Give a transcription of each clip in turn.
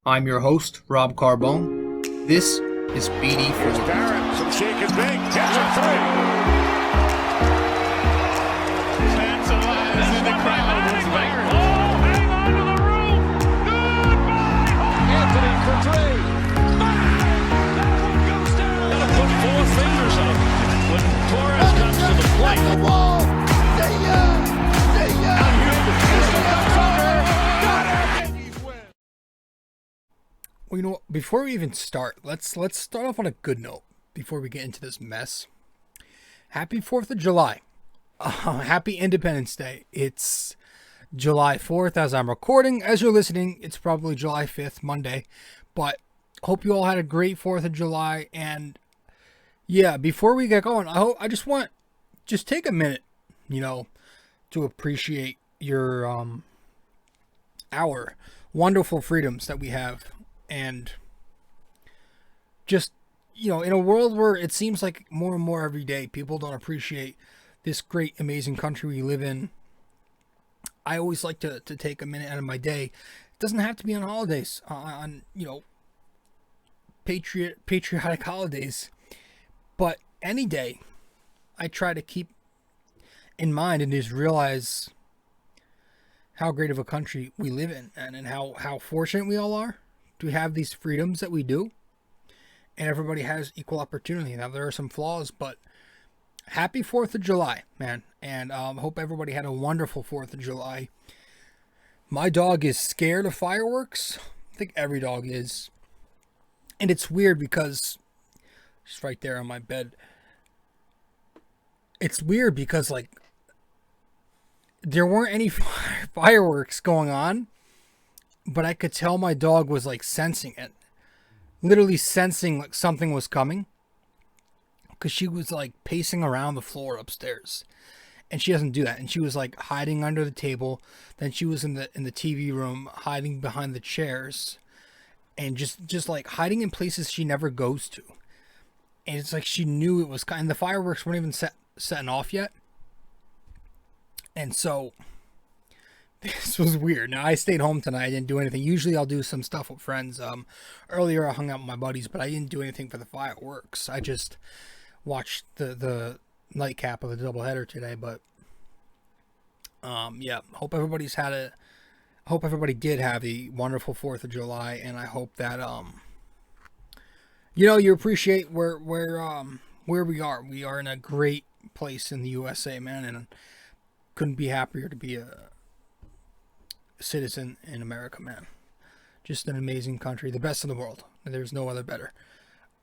I'm your host, Rob Carbone. This is BD4. Here's Barrett, some shake and bake, catch a three. Fans alive in the crowd. Oh, hang on to the roof. Goodbye. Anthony for three. Bang! That one goes down. Gotta put four fingers up when Torres comes to the plate. The wall. See ya. See ya. Out here, the pistol comes under. Got it. Yankees win. Well, you know what? Before we even start, let's start off on a good note before we get into this mess. Happy 4th of July. Happy Independence Day. It's July 4th as I'm recording. As you're listening, it's probably July 5th, Monday. But hope you all had a great 4th of July. And yeah, before we get going, I just take a minute, to appreciate your our wonderful freedoms that we have. And just, in a world where it seems like more and more every day people don't appreciate this great, amazing country we live in, I always like to take a minute out of my day. It doesn't have to be on holidays, on patriotic holidays, but any day I try to keep in mind and just realize how great of a country we live in, and how fortunate we all are to have these freedoms that we do, and everybody has equal opportunity. Now, there are some flaws, but happy 4th of July, man, and hope everybody had a wonderful 4th of July. My dog is scared of fireworks. I think every dog is, and it's weird because she's right there on my bed. It's weird because, like, there weren't any fireworks going on, but I could tell my dog was, like, sensing it. Literally sensing, like, something was coming. Because she was, like, pacing around the floor upstairs. And she doesn't do that. And she was, like, hiding under the table. Then she was in the TV room, hiding behind the chairs. And just like, hiding in places she never goes to. And it's like she knew it was... And the fireworks weren't even setting off yet. And so... This was weird. Now, I stayed home tonight. I didn't do anything. Usually, I'll do some stuff with friends. Earlier, I hung out with my buddies, but I didn't do anything for the fireworks. I just watched the nightcap of the doubleheader today. But, yeah. Hope everybody did have a wonderful 4th of July, and I hope that, you appreciate where we are. We are in a great place in the USA, man, and couldn't be happier to be a citizen in America, man. Just an amazing country, the best in the world. There's no other better.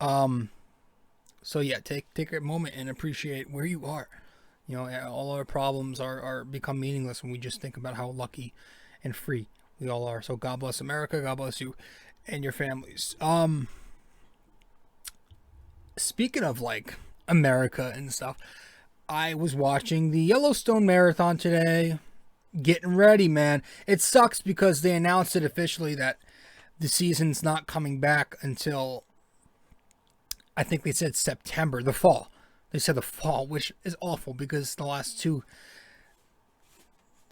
So yeah, take a moment and appreciate where you are. All our problems are become meaningless when we just think about how lucky and free we all are. So God bless America. God bless you and your families. Speaking of, like, America and stuff, I was watching the Yellowstone Marathon today. Getting ready, man. It sucks because they announced it officially that the season's not coming back until, I think they said September, the fall. They said the fall, which is awful because the last two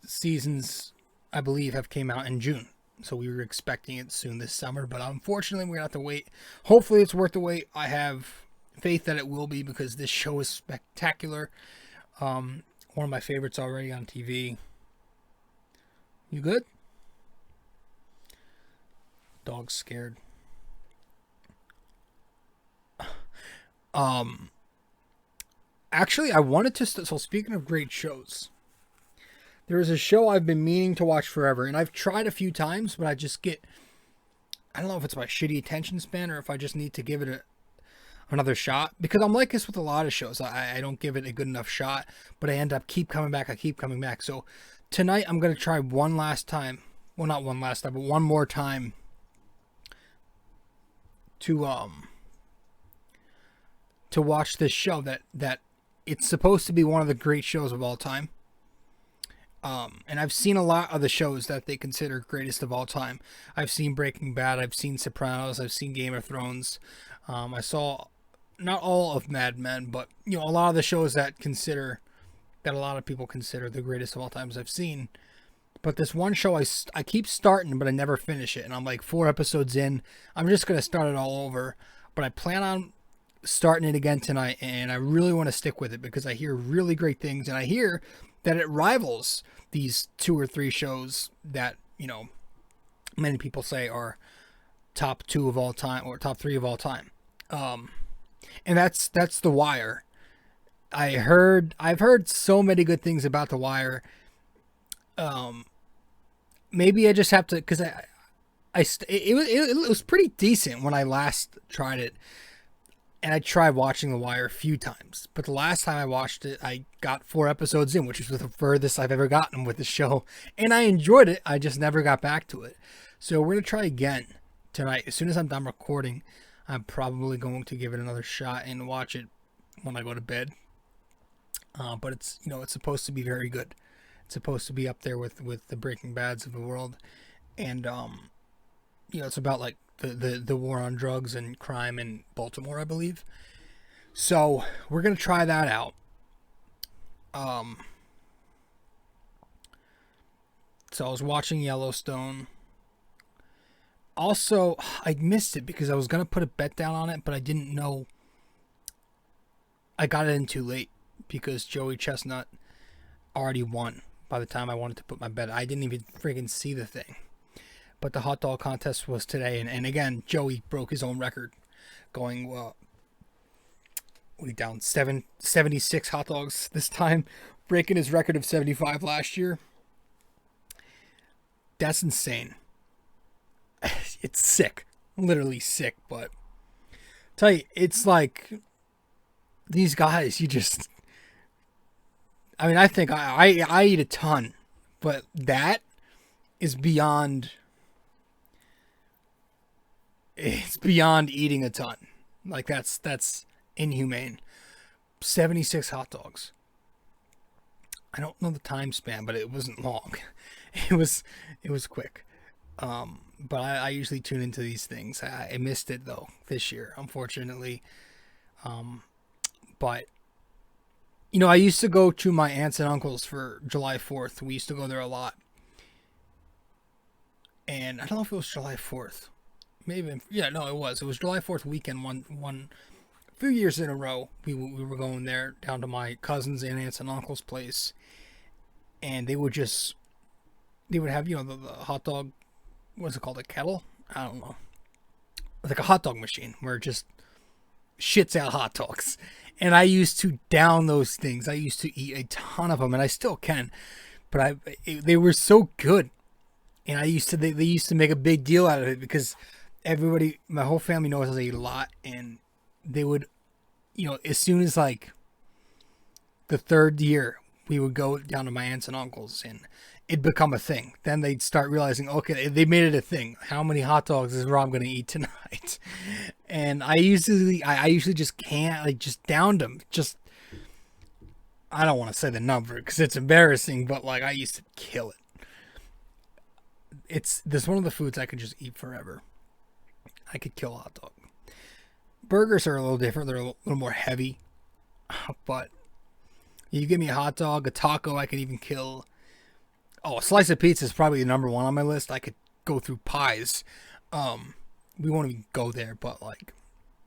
seasons, I believe, have came out in June. So we were expecting it soon this summer, but unfortunately we're going to have to wait. Hopefully it's worth the wait. I have faith that it will be because this show is spectacular. One of my favorites already on TV. You good? Dog's scared. Actually, I wanted to... So speaking of great shows, there is a show I've been meaning to watch forever, and I've tried a few times, but I just get... I don't know if it's my shitty attention span or if I just need to give it another shot. Because I'm like this with a lot of shows. I don't give it a good enough shot, but I end up keep coming back. So tonight, I'm going to try one last time. Well, not one last time, but one more time to watch this show that it's supposed to be one of the great shows of all time. And I've seen a lot of the shows that they consider greatest of all time. I've seen Breaking Bad, I've seen Sopranos, I've seen Game of Thrones. I saw not all of Mad Men, but a lot of the shows that a lot of people consider the greatest of all times I've seen. But this one show I keep starting, but I never finish it. And I'm like 4 episodes in. I'm just going to start it all over. But I plan on starting it again tonight. And I really want to stick with it because I hear really great things. And I hear that it rivals these 2 or 3 shows that, you know, many people say are top 2 of all time or top 3 of all time. And that's The Wire. I've heard so many good things about The Wire. Maybe I just have to, because it was pretty decent when I last tried it, and I tried watching The Wire a few times. But the last time I watched it, I got 4 episodes in, which is the furthest I've ever gotten with the show, and I enjoyed it. I just never got back to it. So we're gonna try again tonight. As soon as I'm done recording, I'm probably going to give it another shot and watch it when I go to bed. But it's, you know, it's supposed to be very good. It's supposed to be up there with the Breaking Bads of the world. And, you know, it's about like the war on drugs and crime in Baltimore, I believe. So we're going to try that out. So I was watching Yellowstone. Also, I missed it because I was going to put a bet down on it, but I didn't know. I got it in too late because Joey Chestnut already won by the time I wanted to put my bet. I didn't even freaking see the thing. But the hot dog contest was today, and again, Joey broke his own record, going down 76 hot dogs this time, breaking his record of 75 last year. That's insane. It's sick, literally sick. But tell you, it's like these guys. I mean, I think I eat a ton, but that is beyond. It's beyond eating a ton. Like that's inhumane. 76 hot dogs. I don't know the time span, but it wasn't long. It was quick. But I usually tune into these things. I missed it though this year, unfortunately. But you know, I used to go to my aunts and uncles for July 4th. We used to go there a lot. And I don't know if it was July 4th. Maybe, yeah, no, it was. It was July 4th weekend. One few years in a row, we were going there down to my cousins and aunts and uncles' place, and they would have, you know, the hot dog. What's it called? A kettle? I don't know. Like a hot dog machine where it just shits out hot dogs. And I used to down those things. I used to eat a ton of them, and I still can. But they were so good, and they used to make a big deal out of it because everybody, my whole family knows I eat a lot, and they would, you know, as soon as like the 3rd year, we would go down to my aunts and uncles, and it'd become a thing. Then they'd start realizing, okay, they made it a thing. How many hot dogs is Rob going to eat tonight? And I usually just can't, like, just downed them. Just, I don't want to say the number because it's embarrassing, but like I used to kill it. This one of the foods I could just eat forever. I could kill a hot dog. Burgers are a little different. They're a little more heavy. But you give me a hot dog, a taco, I can even kill. Oh, a slice of pizza is probably the number 1 on my list. I could go through pies. We won't even go there, but like,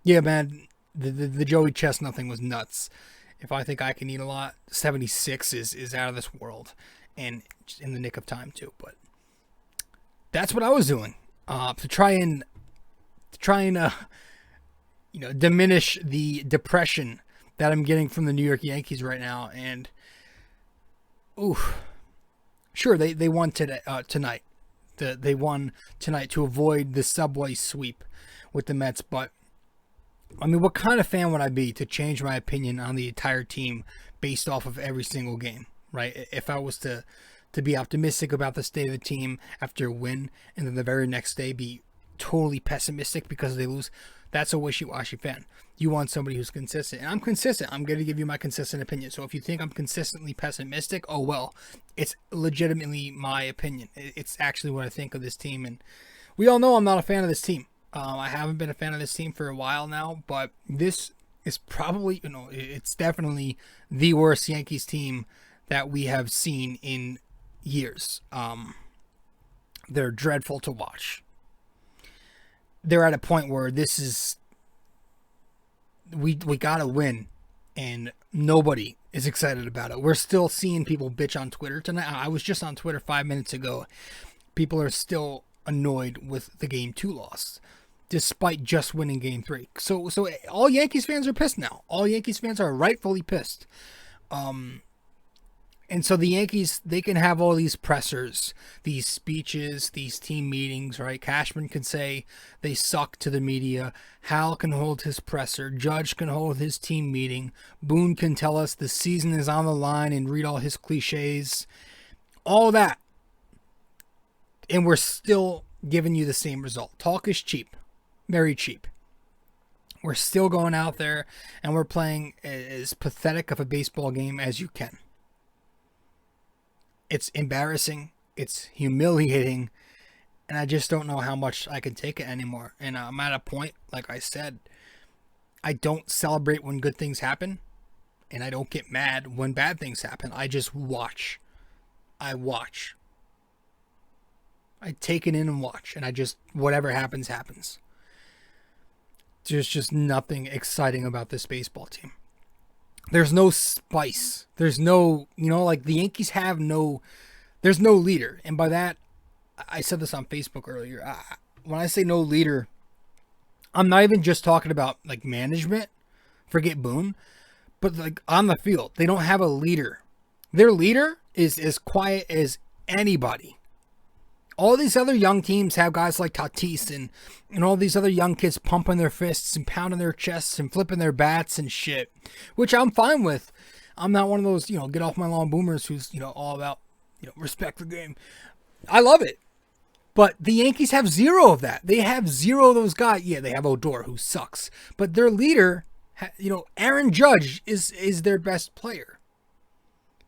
yeah, man, the Joey Chestnut thing was nuts. If I think I can eat a lot, 76 is out of this world, and in the nick of time too. But that's what I was doing to try and you know, diminish the depression that I'm getting from the New York Yankees right now. And sure, they won tonight. They won tonight to avoid the subway sweep with the Mets. But I mean, what kind of fan would I be to change my opinion on the entire team based off of every single game, right? If I was to be optimistic about the state of the team after a win, and then the very next day be totally pessimistic because they lose, that's a wishy-washy fan. You want somebody who's consistent. And I'm consistent. I'm going to give you my consistent opinion. So if you think I'm consistently pessimistic, oh well. It's legitimately my opinion. It's actually what I think of this team. And we all know I'm not a fan of this team. I haven't been a fan of this team for a while now. But this is probably, it's definitely the worst Yankees team that we have seen in years. They're dreadful to watch. They're at a point where this is, we gotta win, and nobody is excited about it. We're still seeing people bitch on Twitter tonight. I was just on Twitter 5 minutes ago. People are still annoyed with the Game 2 loss, despite just winning Game 3. So all Yankees fans are pissed now. All Yankees fans are rightfully pissed. And so the Yankees, they can have all these pressers, these speeches, these team meetings, right? Cashman can say they suck to the media. Hal can hold his presser. Judge can hold his team meeting. Boone can tell us the season is on the line and read all his cliches. All that. And we're still giving you the same result. Talk is cheap. Very cheap. We're still going out there and we're playing as pathetic of a baseball game as you can. It's embarrassing. It's humiliating. And I just don't know how much I can take it anymore. And I'm at a point, like I said, I don't celebrate when good things happen. And I don't get mad when bad things happen. I just watch. I watch. I take it in and watch. And I just, whatever happens, happens. There's just nothing exciting about this baseball team. There's no spice. There's no, like the Yankees have no, there's no leader. And by that, I said this on Facebook earlier. When I say no leader, I'm not even just talking about like management, forget Boone, but like on the field, they don't have a leader. Their leader is as quiet as anybody. All these other young teams have guys like Tatis and all these other young kids pumping their fists and pounding their chests and flipping their bats and shit, which I'm fine with. I'm not one of those, get off my lawn boomers who's, all about, respect the game. I love it. But the Yankees have zero of that. They have zero of those guys. Yeah, they have Odor, who sucks. But their leader, Aaron Judge is their best player.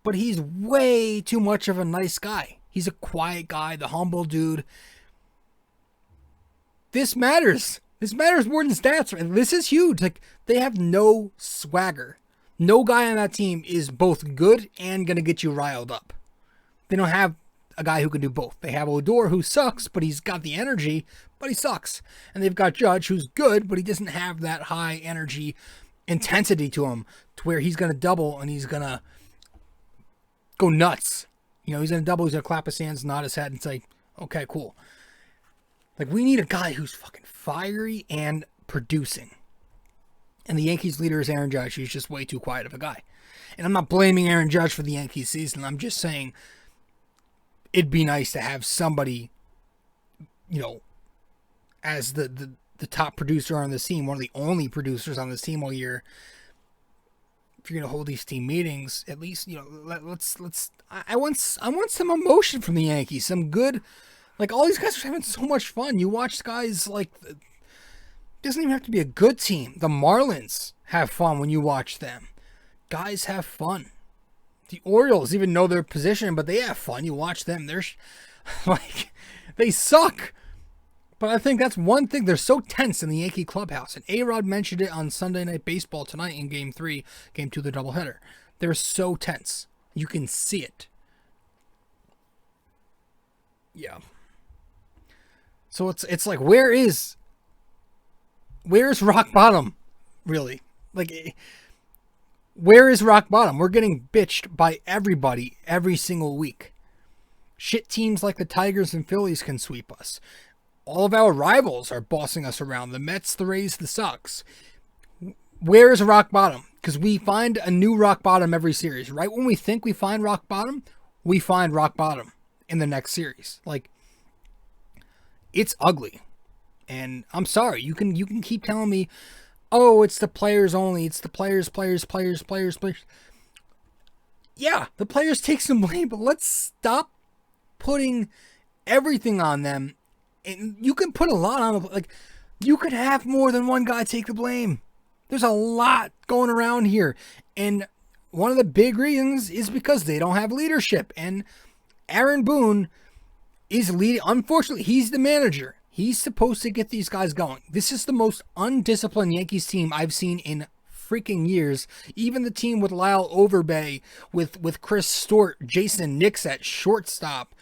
But he's way too much of a nice guy. He's a quiet guy, the humble dude. This matters. This matters more than stats. And this is huge. Like, they have no swagger. No guy on that team is both good and going to get you riled up. They don't have a guy who can do both. They have Odor, who sucks, but he's got the energy, but he sucks. And they've got Judge, who's good, but he doesn't have that high energy intensity to him to where he's going to double and he's going to go nuts. He's going to double, he's going to clap his hands, nod his head, and say, okay, cool. Like, we need a guy who's fucking fiery and producing. And the Yankees' leader is Aaron Judge. He's just way too quiet of a guy. And I'm not blaming Aaron Judge for the Yankees season. I'm just saying it'd be nice to have somebody, as the top producer on this team, one of the only producers on this team all year. If you're gonna hold these team meetings, at least let's. I want some emotion from the Yankees, some good. Like, all these guys are having so much fun. You watch guys like, it doesn't even have to be a good team. The Marlins have fun when you watch them. Guys have fun. The Orioles even know their position, but they have fun. You watch them. They're like, they suck. But I think that's one thing. They're so tense in the Yankee clubhouse. And A-Rod mentioned it on Sunday Night Baseball tonight in Game 3, Game 2 of the doubleheader. They're so tense. You can see it. Yeah. So it's like, where's rock bottom, really? Like, where is rock bottom? We're getting bitched by everybody every single week. Shit teams like the Tigers and Phillies can sweep us. All of our rivals are bossing us around. The Mets, the Rays, the Sox. Where is rock bottom? Because we find a new rock bottom every series. Right when we think we find rock bottom, we find rock bottom in the next series. Like, it's ugly. And I'm sorry. You can keep telling me, oh, it's the players only. It's the players. Yeah, the players take some blame, but let's stop putting everything on them. And you can put a lot on, like, you could have more than one guy take the blame. There's a lot going around here. And one of the big reasons is because they don't have leadership. And Aaron Boone is leading. Unfortunately, he's the manager. He's supposed to get these guys going. This is the most undisciplined Yankees team I've seen in freaking years. Even the team with Lyle Overbay, with Chris Stewart, Jason Nix at shortstop,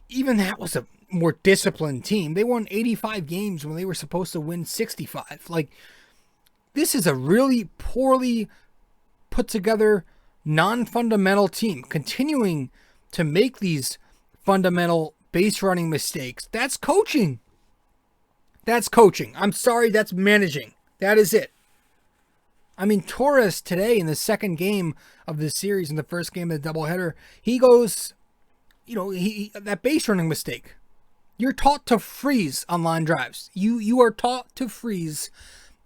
even that was a more disciplined team. They won 85 games when they were supposed to win 65. Like, this is a really poorly put together, non-fundamental team continuing to make these fundamental base running mistakes. That's coaching. That's coaching. I'm sorry, that's managing. That is it. I mean, Torres today in the second game of the series, in the first game of the doubleheader, he goes, that base running mistake. You're taught to freeze on line drives. You are taught to freeze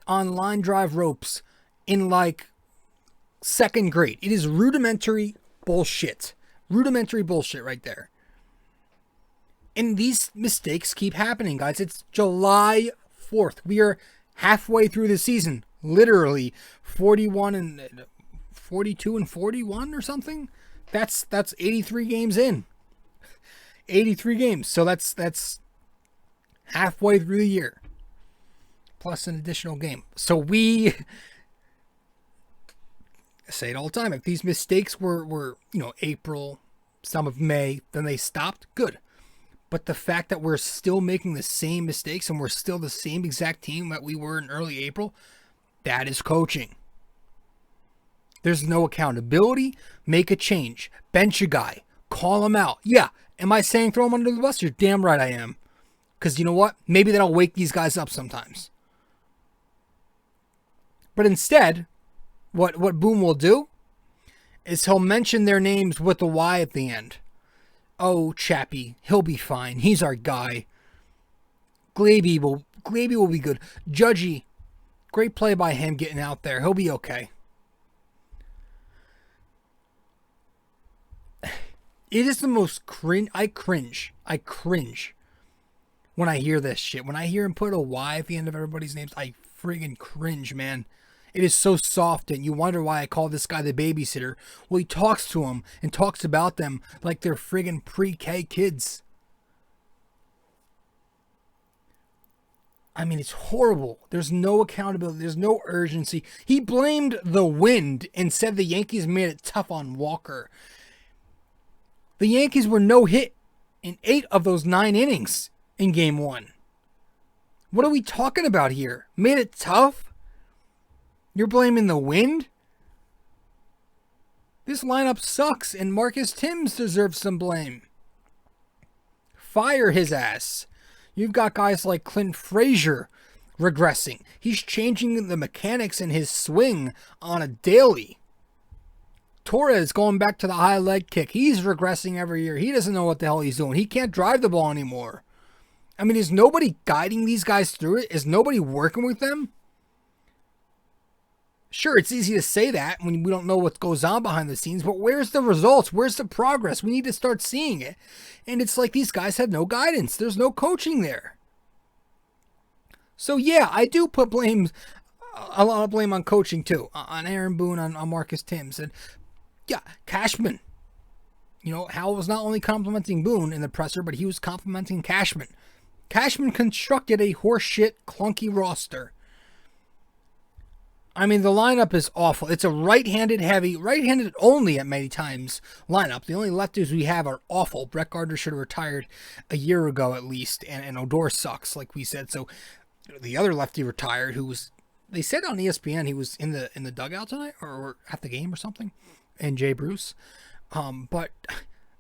on line drive ropes in like second grade. It is rudimentary bullshit. Rudimentary bullshit right there. And these mistakes keep happening, guys. It's July 4th. We are halfway through the season. Literally 42 and 41 or something. That's 83 games in. 83 games. So that's halfway through the year. Plus an additional game. So we say it all the time. If these mistakes were April, some of May, then they stopped, good. But the fact that we're still making the same mistakes and we're still the same exact team that we were in early April, that is coaching. There's no accountability. Make a change. Bench a guy. Call him out. Yeah. Am I saying throw him under the bus? You're damn right I am. Because you know what? Maybe that'll wake these guys up sometimes. But instead, what Boone will do is he'll mention their names with the Y at the end. Oh, Chappie, he'll be fine. He's our guy. Glaby will be good. Judgy, great play by him getting out there. He'll be okay. It is the most cringe. I cringe when I hear this shit. When I hear him put a Y at the end of everybody's names, I friggin' cringe, man. It is so soft, and you wonder why I call this guy the babysitter. Well, he talks to them and talks about them like they're friggin' pre-K kids. I mean, it's horrible. There's no accountability. There's no urgency. He blamed the wind and said the Yankees made it tough on Walker. The Yankees were no hit in 8 of those 9 innings in Game 1. What are we talking about here? Made it tough? You're blaming the wind? This lineup sucks, and Marcus Thames deserves some blame. Fire his ass. You've got guys like Clint Frazier regressing. He's changing the mechanics in his swing on a daily. Torres going back to the high leg kick. He's regressing every year. He doesn't know what the hell he's doing. He can't drive the ball anymore. I mean, is nobody guiding these guys through it? Is nobody working with them? Sure, it's easy to say that when we don't know what goes on behind the scenes, but where's the results? Where's the progress? We need to start seeing it. And it's like these guys had no guidance. There's no coaching there. So yeah, I do put a lot of blame on coaching too, on Aaron Boone, on Marcus Thames. And yeah, Cashman. Hal was not only complimenting Boone in the presser, but he was complimenting Cashman. Cashman constructed a horseshit, clunky roster. I mean, the lineup is awful. It's a right-handed only at many times lineup. The only lefties we have are awful. Brett Gardner should have retired a year ago at least, and Odor sucks, like we said. So the other lefty retired, they said on ESPN he was in the dugout tonight or at the game or something, and Jay Bruce. But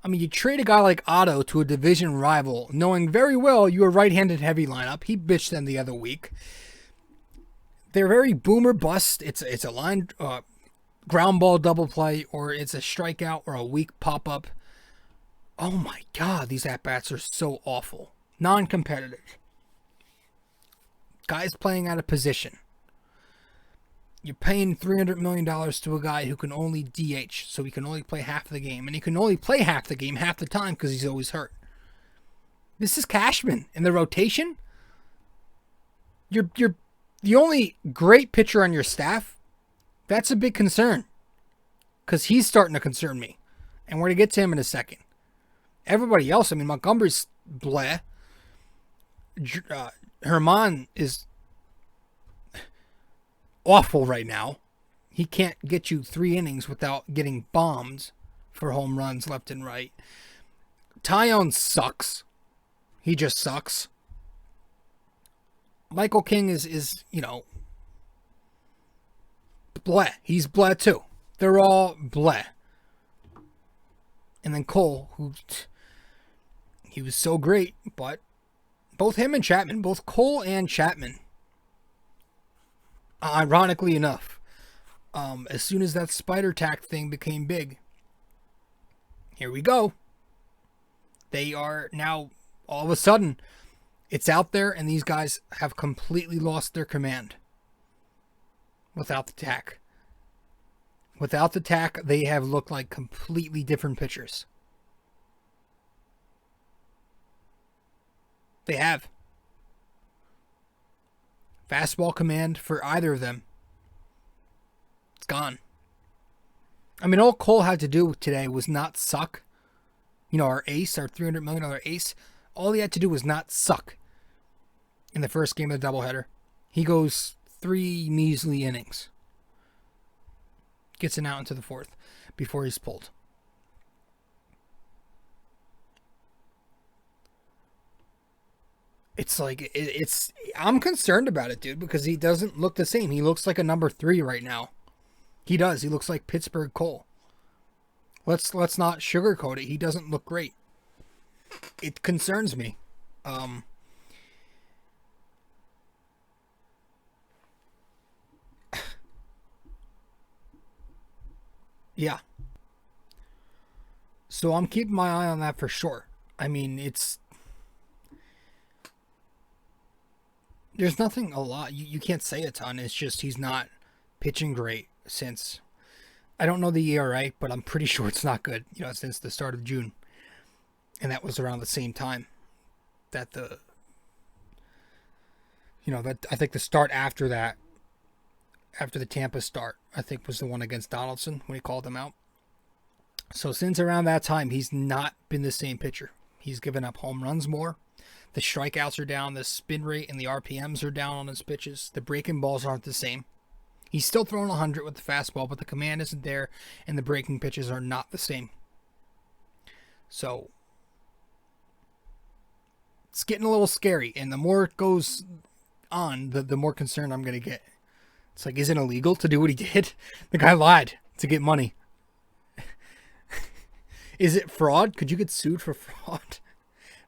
I mean, you trade a guy like Otto to a division rival, knowing very well you are right-handed heavy lineup. He bitched them the other week. They're very boomer bust. It's a line ground ball double play, or it's a strikeout or a weak pop up. Oh my God, these at bats are so awful. Non-competitive. Guys playing out of position. You're paying $300 million to a guy who can only DH, so he can only play half the game, and he can only play half the game half the time because he's always hurt. This is Cashman in the rotation. You're the only great pitcher on your staff. That's a big concern because he's starting to concern me, and we're going to get to him in a second. Everybody else, I mean, Montgomery's bleh. Herman is awful right now. He can't get you 3 innings without getting bombed for home runs left and right. Taillon sucks. He just sucks. Michael King is bleh. He's bleh too. They're all bleh. And then Cole, he was so great, but both him and Chapman, both Cole and Chapman, ironically enough, as soon as that spider tack thing became big, here we go. They are now, all of a sudden, it's out there, and these guys have completely lost their command without the tack. Without the tack, they have looked like completely different pitchers. They have. Fastball command for either of them, it's gone. I mean, all Cole had to do today was not suck. Our ace, our $300 million ace, all he had to do was not suck in the first game of the doubleheader. He goes 3 measly innings. Gets an out into the 4th before he's pulled. It's like, I'm concerned about it, dude, because he doesn't look the same. He looks like a number 3 right now. He does. He looks like Pittsburgh Cole. Let's not sugarcoat it. He doesn't look great. It concerns me. Yeah. So I'm keeping my eye on that for sure. I mean, there's nothing a lot. You can't say a ton. It's just he's not pitching great since, I don't know the ERA, but I'm pretty sure it's not good, since the start of June. And that was around the same time that I think the start after that, after the Tampa start, I think was the one against Donaldson when he called him out. So since around that time, he's not been the same pitcher. He's given up home runs more. The strikeouts are down. The spin rate and the RPMs are down on his pitches. The breaking balls aren't the same. He's still throwing 100 with the fastball, but the command isn't there, and the breaking pitches are not the same. So it's getting a little scary, and the more it goes on, the more concerned I'm going to get. It's like, is it illegal to do what he did? The guy lied to get money. Is it fraud? Could you get sued for fraud?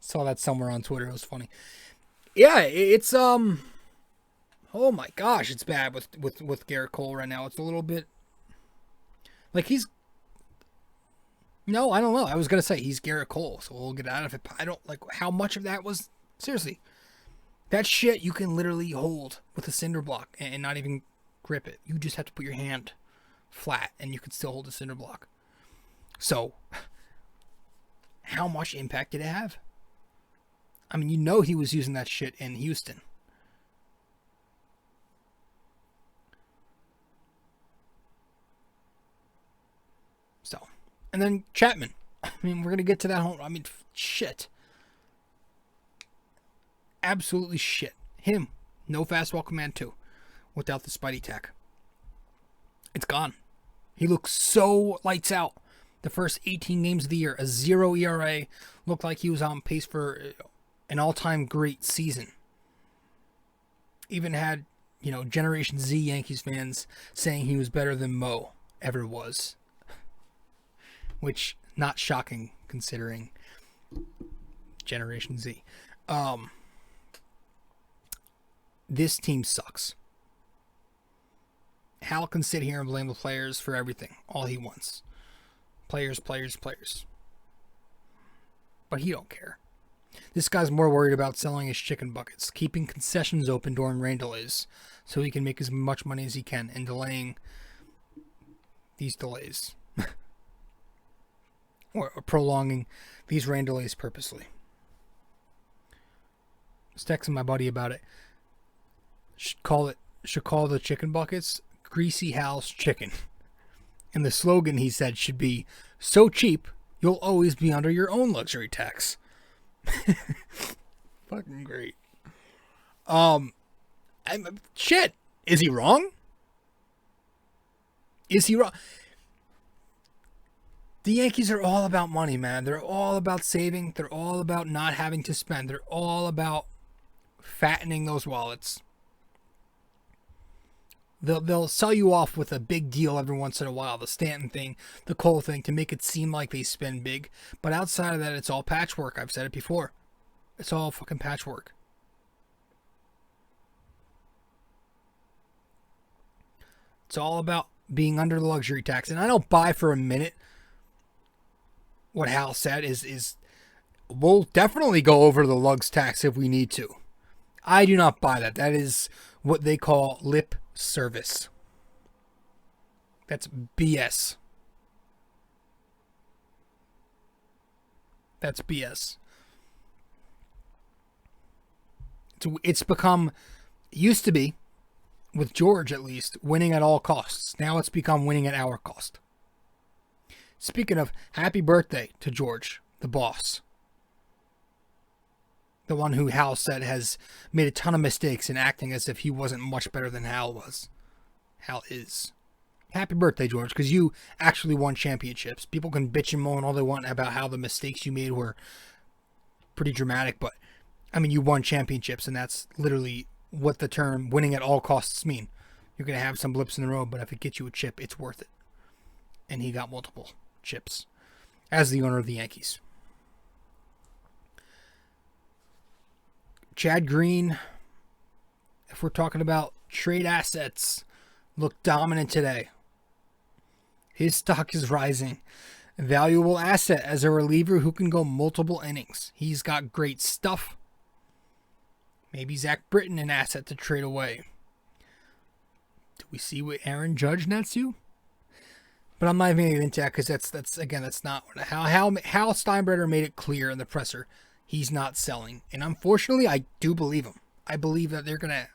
Saw that somewhere on Twitter. It was funny. Yeah, it's oh my gosh, it's bad with Garrett Cole right now. It's a little bit like no, I don't know. I was gonna say he's Garrett Cole, so we'll get out of it. I don't like how much of that was seriously. That shit you can literally hold with a cinder block and not even grip it. You just have to put your hand flat and you can still hold a cinder block. So how much impact did it have? I mean, he was using that shit in Houston. So, and then Chapman. I mean, we're going to get to that home. I mean, shit. Absolutely shit. Him. No fastball command too. Without the Spidey tack. It's gone. He looks so lights out. The first 18 games of the year, a 0 ERA. Looked like he was on pace for an all-time great season. Even had, Generation Z Yankees fans saying he was better than Mo ever was. Which, not shocking considering Generation Z. This team sucks. Hal can sit here and blame the players for everything, all he wants. Players. But he don't care. This guy's more worried about selling his chicken buckets, keeping concessions open during rain delays, so he can make as much money as he can, and delaying these delays. or prolonging these rain delays purposely. I was texting my buddy about it. Should call the chicken buckets Greasy Hal's Chicken. And the slogan, he said, should be, so cheap, you'll always be under your own luxury tax. Fucking great. Shit. Is he wrong? Is he wrong? The Yankees are all about money, man. They're all about saving. They're all about not having to spend. They're all about fattening those wallets. They'll sell you off with a big deal every once in a while, the Stanton thing, the Cole thing, to make it seem like they spend big. But outside of that, it's all patchwork. I've said it before. It's all fucking patchwork. It's all about being under the luxury tax. And I don't buy for a minute what Hal said is we'll definitely go over the lugs tax if we need to. I do not buy that. That is what they call lip service. That's BS. That's BS. It's become, used to be, with George at least, winning at all costs. Now it's become winning at our cost. Speaking of, happy birthday to George, the boss. The one who Hal said has made a ton of mistakes in acting as if he wasn't much better than Hal was. Hal is. Happy birthday, George, because you actually won championships. People can bitch and moan all they want about how the mistakes you made were pretty dramatic, but, I mean, you won championships, and that's literally what the term winning at all costs mean. You're going to have some blips in the road, but if it gets you a chip, it's worth it. And he got multiple chips as the owner of the Yankees. Chad Green, if we're talking about trade assets, looked dominant today. His stock is rising. Valuable asset as a reliever who can go multiple innings. He's got great stuff. Maybe Zach Britton an asset to trade away. Do we see what Aaron Judge nets you? But I'm not even going to get into that because that's not what Hal Steinbrenner made it clear in the presser. He's not selling. And unfortunately, I do believe him. I believe that they're going to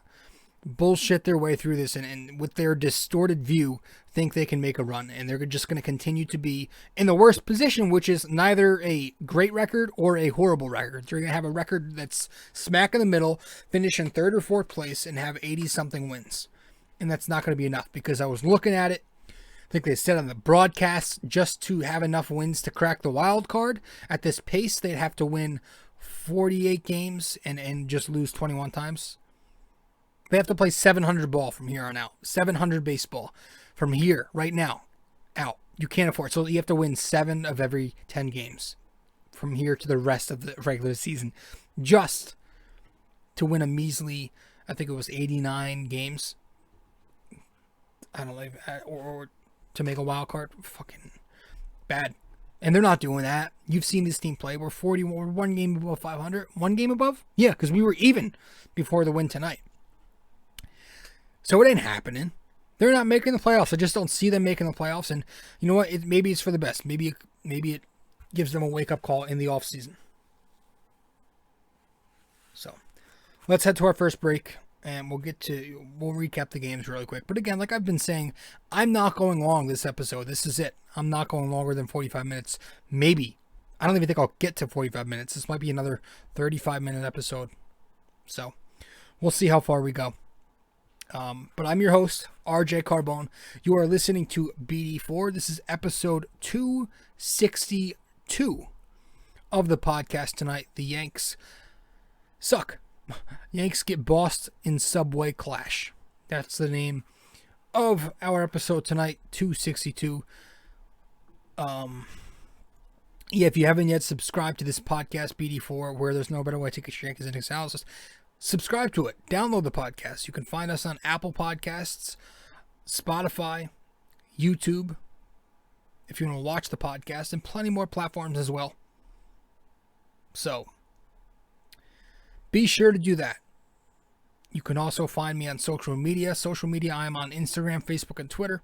bullshit their way through this and with their distorted view, think they can make a run. And they're just going to continue to be in the worst position, which is neither a great record or a horrible record. They're going to have a record that's smack in the middle, finish in third or fourth place, and have 80-something wins. And that's not going to be enough because I was looking at it. I think they said on the broadcast just to have enough wins to crack the wild card. At this pace, they'd have to win 48 games and just lose 21 times. They have to play 700 ball from here on out. 700 baseball from here, right now, out. You can't afford it. So you have to win 7 of every 10 games from here to the rest of the regular season just to win a measly, I think it was 89 games. I don't know, or to make a wild card. Fucking bad. And they're not doing that. You've seen this team play. We're 1 game above 500. 1 game above? Yeah, because we were even before the win tonight. So it ain't happening. They're not making the playoffs. I just don't see them making the playoffs. And you know what? Maybe it's for the best. Maybe it gives them a wake-up call in the offseason. So let's head to our first break. And we'll recap the games really quick. But again, like I've been saying, I'm not going long this episode. This is it. I'm not going longer than 45 minutes. Maybe. I don't even think I'll get to 45 minutes. This might be another 35-minute episode. So we'll see how far we go. But I'm your host, RJ Carbone. You are listening to BD4. This is episode 262 of the podcast tonight. The Yanks suck. Yanks get bossed in Subway Clash. That's the name of our episode tonight, 262. If you haven't yet subscribed to this podcast, BD4, where there's no better way to get your Yankees innings analysis, subscribe to it. Download the podcast. You can find us on Apple Podcasts, Spotify, YouTube, if you want to watch the podcast, and plenty more platforms as well. So be sure to do that. You can also find me on social media. I am on Instagram, Facebook, and Twitter.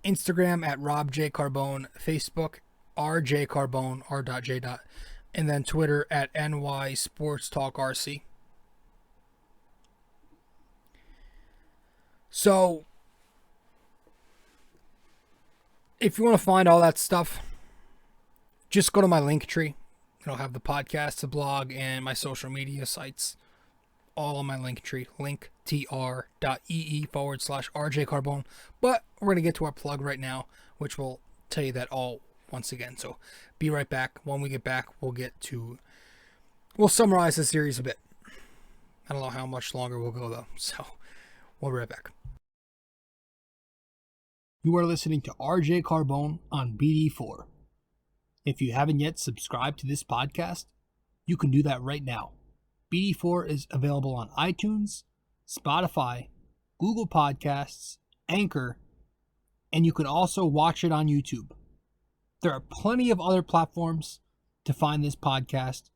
Instagram at rjcarbone, Facebook rjcarbone, r.j. And then Twitter at NY Sports Talk RC. So if you want to find all that stuff, just go to my Linktree. It'll have the podcast, the blog, and my social media sites all on my Linktree, linktr.ee/rjcarbone. But we're going to get to our plug right now, which will tell you that all once again. So be right back. When we get back, we'll summarize the series a bit. I don't know how much longer we'll go, though. So we'll be right back. You are listening to RJ Carbone on BD4. If you haven't yet subscribed to this podcast, you can do that right now. BD4 is available on iTunes, Spotify, Google Podcasts, Anchor, and you can also watch it on YouTube. There are plenty of other platforms to find this podcast.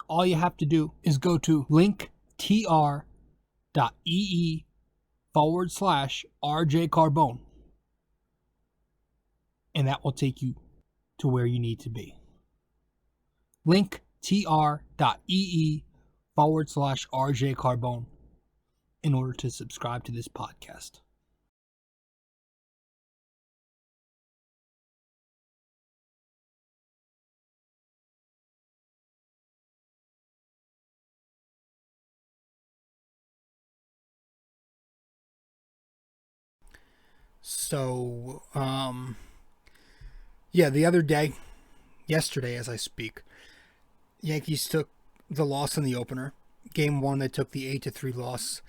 All you have to do is go to linktr.ee/rjcarbone, and that will take you to where you need to be. linktr.ee/rjcarbone in order to subscribe to this podcast. So, the other day, yesterday as I speak, Yankees took the loss in the opener. Game 1, they took the 8-3 loss.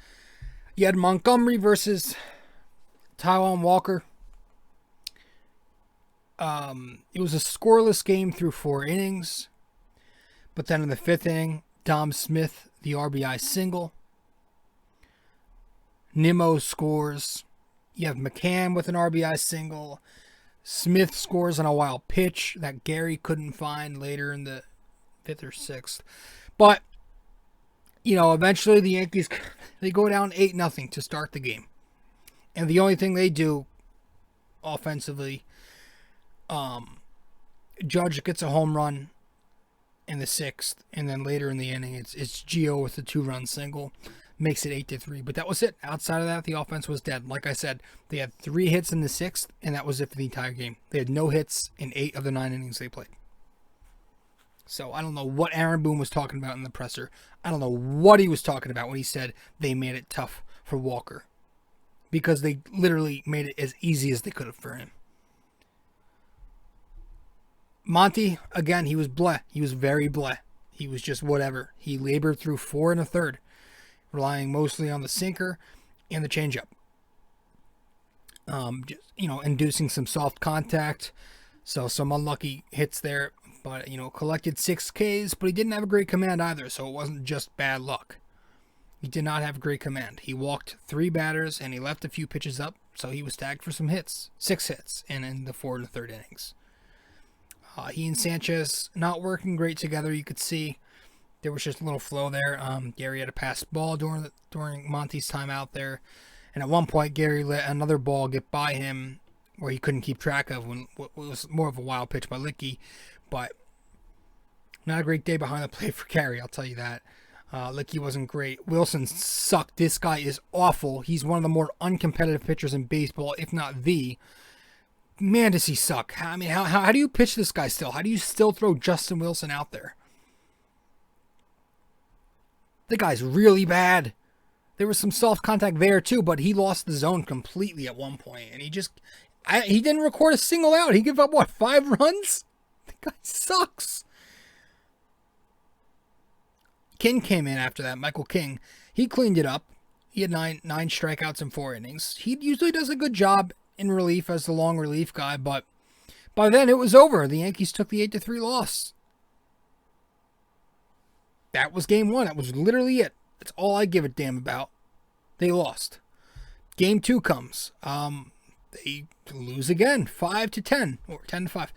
You had Montgomery versus Taijuan Walker. It was a scoreless game through 4 innings. But then in the 5th inning, Dom Smith, the RBI single. Nimmo scores. You have McCann with an RBI single. Smith scores on a wild pitch that Gary couldn't find later in the 5th or 6th. But, eventually the Yankees, they go down 8-0 to start the game. And the only thing they do offensively, Judge gets a home run in the 6th. And then later in the inning, it's Gio with a 2-run single. Makes it 8-3. But that was it. Outside of that, the offense was dead. Like I said, they had 3 hits in the 6th, and that was it for the entire game. They had no hits in 8 of the 9 innings they played. So I don't know what Aaron Boone was talking about in the presser. I don't know what he was talking about when he said they made it tough for Walker. Because they literally made it as easy as they could have for him. Monty, again, he was bleh. He was very bleh. He was just whatever. He labored through 4 1/3. Relying mostly on the sinker and the changeup. Inducing some soft contact. So some unlucky hits there. But, collected 6 Ks, but he didn't have a great command either. So it wasn't just bad luck. He did not have great command. He walked 3 batters and he left a few pitches up. So he was tagged for some hits. 6 hits in the 4 1/3 innings. He and Sanchez not working great together, you could see. There was just a little flow there. Gary had a passed ball during Monty's time out there. And at one point, Gary let another ball get by him where he couldn't keep track of when it was more of a wild pitch by Licky. But not a great day behind the plate for Gary, I'll tell you that. Licky wasn't great. Wilson sucked. This guy is awful. He's one of the more uncompetitive pitchers in baseball, if not the. Man, does he suck. I mean, how do you pitch this guy still? How do you still throw Justin Wilson out there? The guy's really bad. There was some soft contact there too, but he lost the zone completely at one point, and he didn't record a single out. He gave up 5 runs? The guy sucks. King came in after that. Michael King, he cleaned it up. He had 9 strikeouts in 4 innings. He usually does a good job in relief as the long relief guy, but by then it was over. The Yankees took the 8-3 loss. That was game 1. That was literally it. That's all I give a damn about. They lost. Game 2 comes. They lose again, 5-10 or 10-5.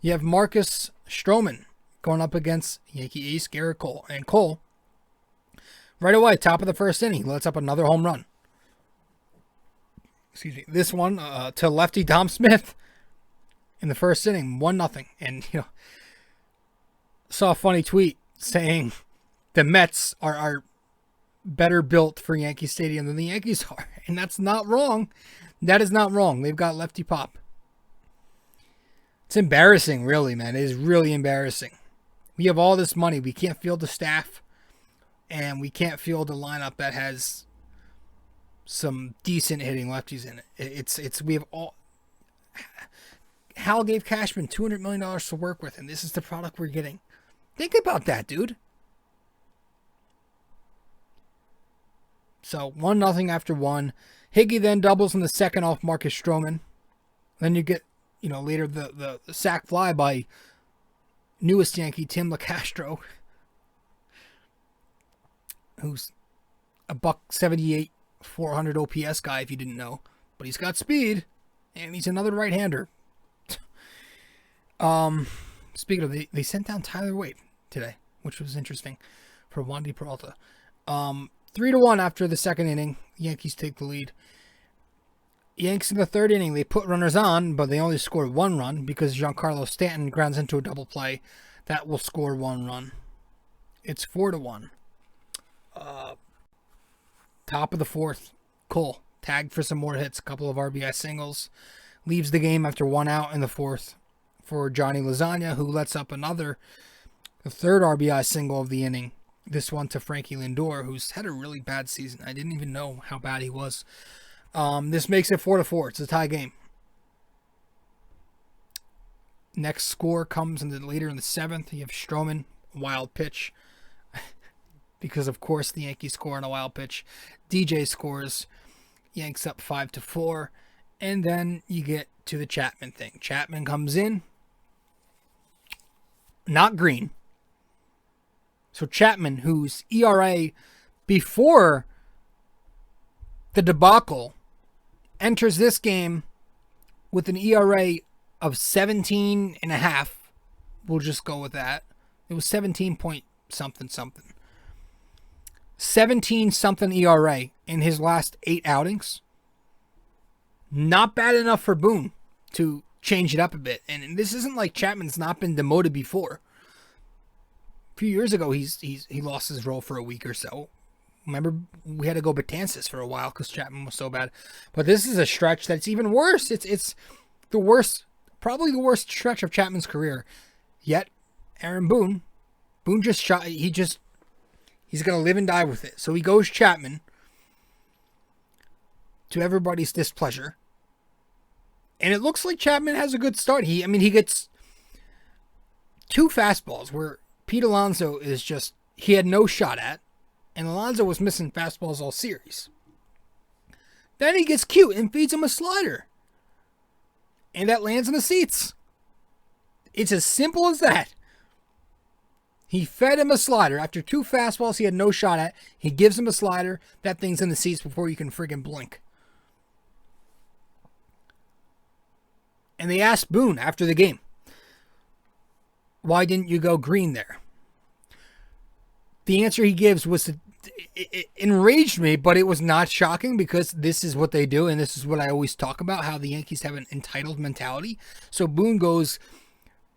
You have Marcus Stroman going up against Yankee ace Garrett Cole, and Cole right away, top of the 1st inning, lets up another home run. Excuse me. This one to lefty Dom Smith in the 1st inning, 1-0. And saw a funny tweet saying the Mets are better built for Yankee Stadium than the Yankees are. And that's not wrong. That is not wrong. They've got lefty pop. It's embarrassing, really, man. It is really embarrassing. We have all this money. We can't field the staff. and we can't field a lineup that has some decent hitting lefties in it. We have all. Hal gave Cashman $200 million to work with, and this is the product we're getting. Think about that, dude. So 1-0 after 1. Higgy then doubles in the second off Marcus Stroman. Then you get, later the sac fly by newest Yankee Tim LaCastro, who's a $178, 400 OPS guy if you didn't know, but he's got speed and he's another right-hander. Speaking of, they sent down Tyler Wade today, which was interesting for Wandy Peralta. 3-1 after the second inning. Yankees take the lead. Yanks in the third inning, they put runners on, but they only scored 1 run because Giancarlo Stanton grounds into a double play. That will score 1 run. It's 4-1. Top of the fourth, Cole tagged for some more hits, a couple of RBI singles. Leaves the game after 1 out in the fourth for Johnny Lasagna, who lets up the third RBI single of the inning. This one to Frankie Lindor, who's had a really bad season. I didn't even know how bad he was. This makes it 4-4. It's a tie game. Next score comes later in the seventh. You have Stroman, wild pitch. Because, of course, the Yankees score on a wild pitch. DJ scores. Yanks up 5-4. And then you get to the Chapman thing. Chapman comes in. Not Green. So Chapman, whose ERA before the debacle, enters this game with an ERA of 17.5. We'll just go with that. It was 17 point something. 17-something ERA in his last 8 outings. Not bad enough for Boone to change it up a bit. And this isn't like Chapman's not been demoted before. A few years ago, he lost his role for a week or so. Remember, we had to go Betances for a while because Chapman was so bad. But this is a stretch that's even worse. It's the worst, probably the worst stretch of Chapman's career. Yet, Aaron Boone just shot. He's going to live and die with it. So he goes Chapman, to everybody's displeasure. And it looks like Chapman has a good start. He gets 2 fastballs where Pete Alonso he had no shot at. And Alonso was missing fastballs all series. Then he gets cute and feeds him a slider. And that lands in the seats. It's as simple as that. He fed him a slider. After 2 fastballs he had no shot at, he gives him a slider. That thing's in the seats before you can friggin' blink. And they asked Boone after the game, why didn't you go Green there? The answer he gives it enraged me, but it was not shocking because this is what they do, and this is what I always talk about, how the Yankees have an entitled mentality. So Boone goes,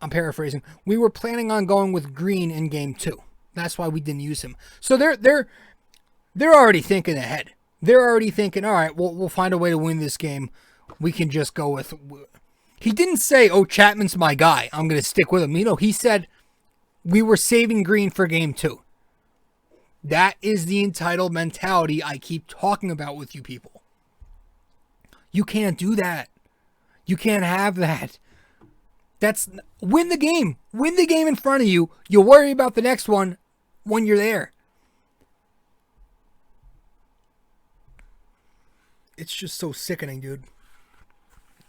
I'm paraphrasing, we were planning on going with Green in game 2. That's why we didn't use him. So they're already thinking ahead. They're already thinking, all right, we'll find a way to win this game. We can just go with... He didn't say, oh, Chapman's my guy, I'm going to stick with him. He said, we were saving Green for game 2. That is the entitled mentality I keep talking about with you people. You can't do that. You can't have that. Win the game. Win the game in front of you. You'll worry about the next one when you're there. It's just so sickening, dude.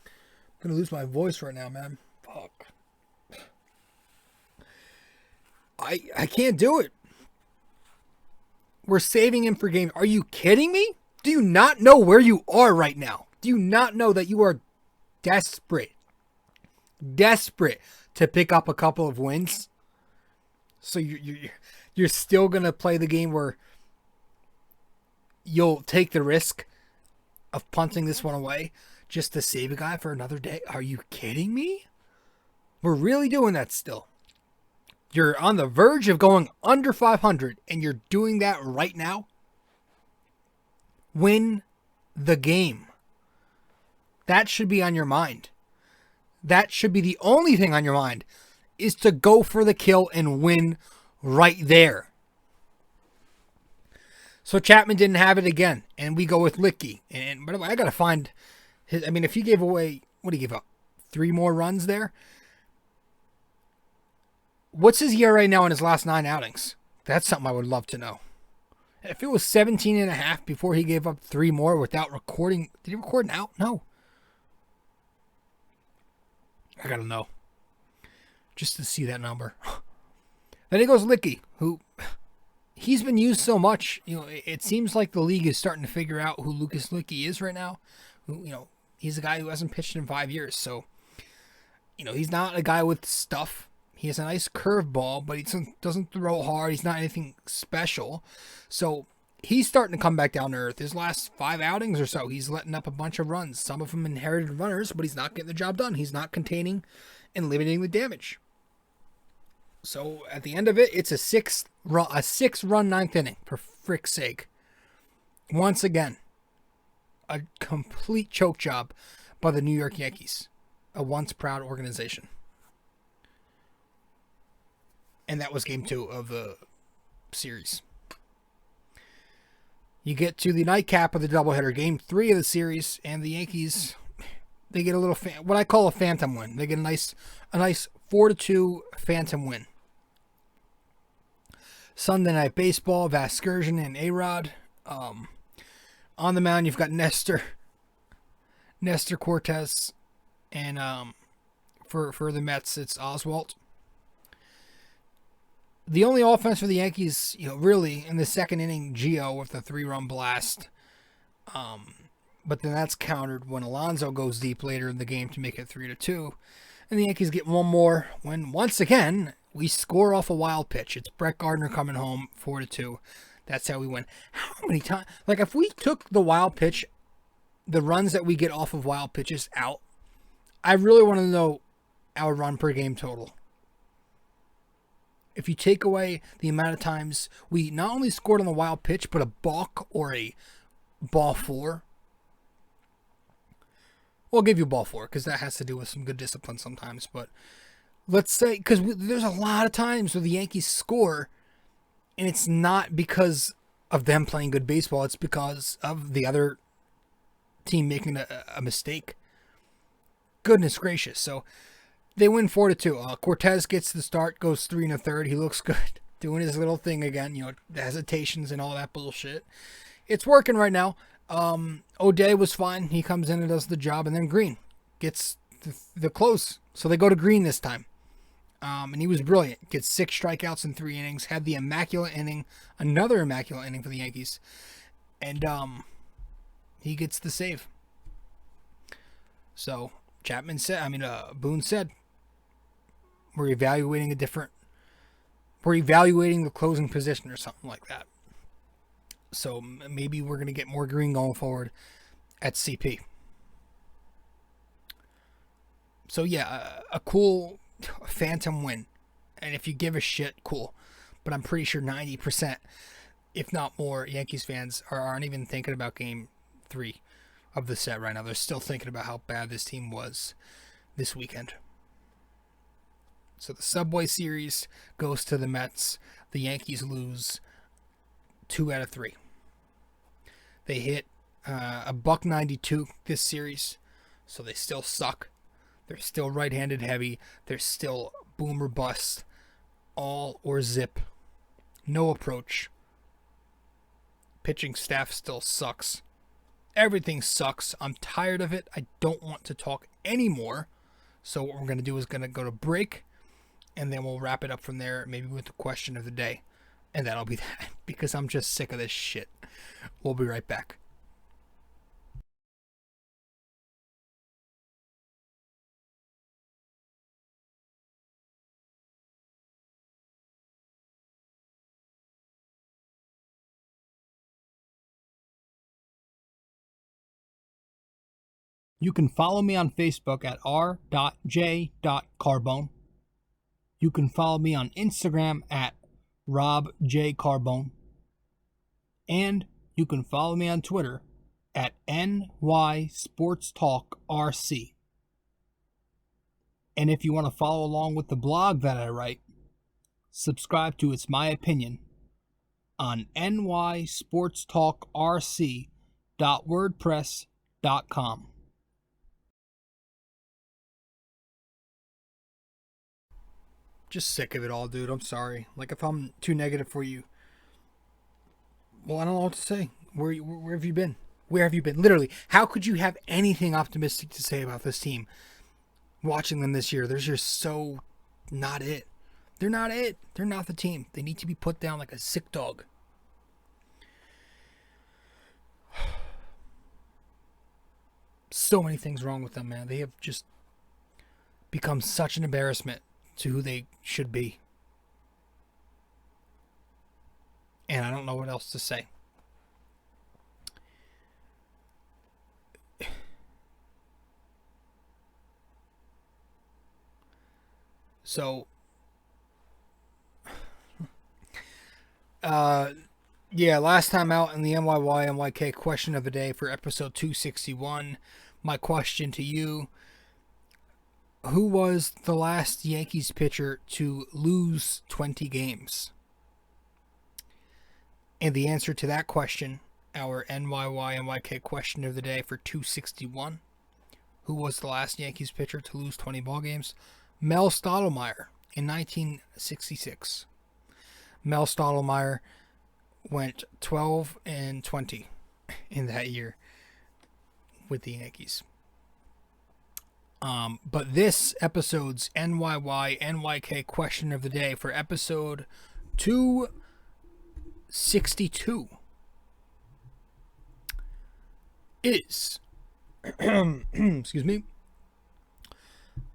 I'm going to lose my voice right now, man. Fuck. I can't do it. We're saving him for game. Are you kidding me? Do you not know where you are right now? Do you not know that you are desperate to pick up a couple of wins? So you're still going to play the game where you'll take the risk of punting this one away just to save a guy for another day? Are you kidding me? We're really doing that still. You're on the verge of going under 500, and you're doing that right now? Win the game. That should be on your mind. That should be the only thing on your mind, is to go for the kill and win right there. So Chapman didn't have it again, and we go with Licky. And by the way, I got to find his. I mean, if he gave away, what did he give up? 3 more runs there? What's his ERA now in his last 9 outings? That's something I would love to know. If it was 17.5 before he gave up 3 more without recording. Did he record an out? No. I got to know. Just to see that number. Then he goes Licky, who he's been used so much. You know, it seems like the league is starting to figure out who Lucas Licky is right now. Who, you know, he's a guy who hasn't pitched in 5 years. So, you know, he's not a guy with stuff. He has a nice curveball, but he doesn't throw hard. He's not anything special. So he's starting to come back down to earth. His last 5 outings or so, he's letting up a bunch of runs. Some of them inherited runners, but he's not getting the job done. He's not containing and limiting the damage. So at the end of it, it's a 6-run 9th inning, for frick's sake. Once again, a complete choke job by the New York Yankees, a once proud organization. And that was game 2 of the series. You get to the nightcap of the doubleheader, game 3 of the series, and the Yankees, they get a little, what I call a phantom win. They get a nice 4-2 phantom win. Sunday Night Baseball, Vasgersian and Arod. On the mound, you've got Nestor Cortez, and for the Mets, it's Oswalt. The only offense for the Yankees, you know, really in the second inning, Gio with a 3-run blast. But then that's countered when Alonso goes deep later in the game to make it 3-2. And the Yankees get one more when, once again, we score off a wild pitch. It's Brett Gardner coming home, 4-2. That's how we win. How many times? Like, if we took the wild pitch, the runs that we get off of wild pitches out, I really want to know our run per game total. If you take away the amount of times we not only scored on the wild pitch, but a balk or a ball 4. Well, I'll give you ball 4 because that has to do with some good discipline sometimes. But let's say, because there's a lot of times where the Yankees score, and it's not because of them playing good baseball. It's because of the other team making a mistake. Goodness gracious. So they win 4-2. Cortez gets the start, goes 3 1/3. He looks good, doing his little thing again. You know, the hesitations and all that bullshit. It's working right now. O'Day was fine. He comes in and does the job, and then Green gets the close. So they go to Green this time. And he was brilliant. Gets 6 strikeouts in 3 innings. Had the immaculate inning, another immaculate inning for the Yankees, and he gets the save. So Boone said, we're evaluating the closing position or something like that. So maybe we're going to get more Green going forward at CP. So yeah, a cool phantom win. And if you give a shit, cool. But I'm pretty sure 90%, if not more, Yankees fans aren't even thinking about game 3 of the set right now. They're still thinking about how bad this team was this weekend. So the Subway Series goes to the Mets. The Yankees lose 2 out of 3. They hit a $192 this series, so they still suck. They're still right-handed heavy. They're still boom or bust, all or zip. No approach. Pitching staff still sucks. Everything sucks. I'm tired of it. I don't want to talk anymore. So what we're going to do is going to go to break, and then we'll wrap it up from there, maybe with the question of the day. And that'll be that, because I'm just sick of this shit. We'll be right back. You can follow me on Facebook at r.j.carbone. You can follow me on Instagram at rjcarbone. And you can follow me on Twitter at nysportstalkrc. And if you want to follow along with the blog that I write, subscribe to It's My Opinion on nysportstalkrc.wordpress.com. Just sick of it all, dude. I'm sorry. Like, if I'm too negative for you, well, I don't know what to say. Where have you been? Where have you been? Literally, how could you have anything optimistic to say about this team? Watching them this year, they're just so not it. They're not it. They're not the team. They need to be put down like a sick dog. So many things wrong with them, man. They have just become such an embarrassment to who they should be. And I don't know what else to say. So, yeah, last time out in the NYK question of the day for episode 261, my question to you: who was the last Yankees pitcher to lose 20 games? And the answer to that question, our NYK question of the day for 261, who was the last Yankees pitcher to lose 20 ball games? Mel Stottlemyre in 1966. Mel Stottlemyre went 12-20 in that year with the Yankees. But this episode's NYK question of the day for episode 262 is, excuse me,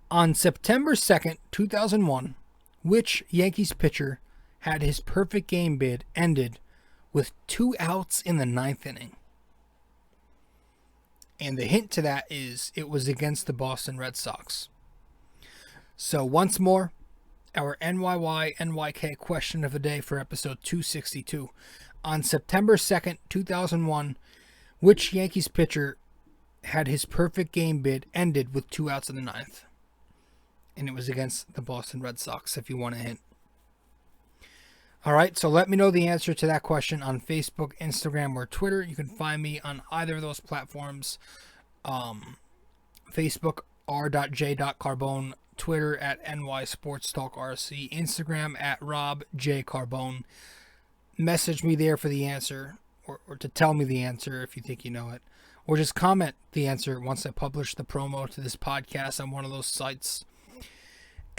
on September 2nd, 2001, which Yankees pitcher had his perfect game bid ended with 2 outs in the 9th inning? And the hint to that is it was against the Boston Red Sox. So once more, our NYK question of the day for episode 262. On September 2nd, 2001, which Yankees pitcher had his perfect game bid ended with 2 outs in the 9th? And it was against the Boston Red Sox, if you want a hint. All right, so let me know the answer to that question on Facebook, Instagram, or Twitter. You can find me on either of those platforms. Facebook, r.j.carbone. Twitter at nysportstalkrc. Instagram at robjcarbone. Message me there for the answer, or to tell me the answer if you think you know it. Or just comment the answer once I publish the promo to this podcast on one of those sites.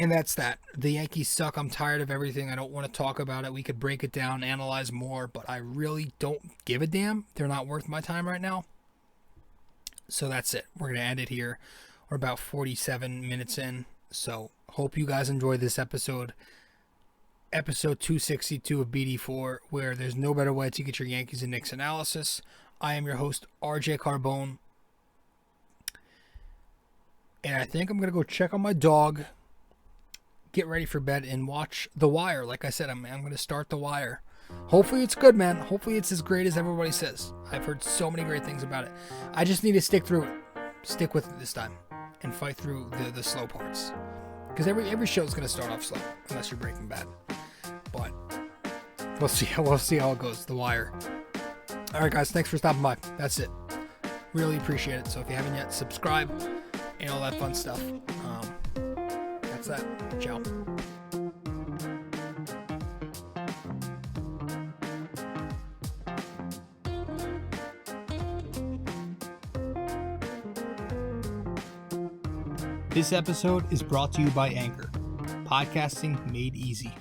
And that's that. The Yankees suck. I'm tired of everything. I don't want to talk about it. We could break it down, analyze more, but I really don't give a damn. They're not worth my time right now. So that's it. We're going to end it here. We're about 47 minutes in. So hope you guys enjoyed this episode. Episode 262 of BD4, where there's no better way to get your Yankees and Knicks analysis. I am your host, RJ Carbone. And I think I'm going to go check on my dog, get ready for bed, and watch The Wire. Like I said, I'm going to start The Wire. Hopefully it's good, man. Hopefully it's as great as everybody says. I've heard so many great things about it. I just need to stick through it. Stick with it this time and fight through the slow parts. Because every show is going to start off slow, unless you're Breaking Bad. But we'll see how it goes. The Wire. All right, guys. Thanks for stopping by. That's it. Really appreciate it. So if you haven't yet, subscribe and all that fun stuff. That's that. Ciao. This episode is brought to you by Anchor. Podcasting made easy.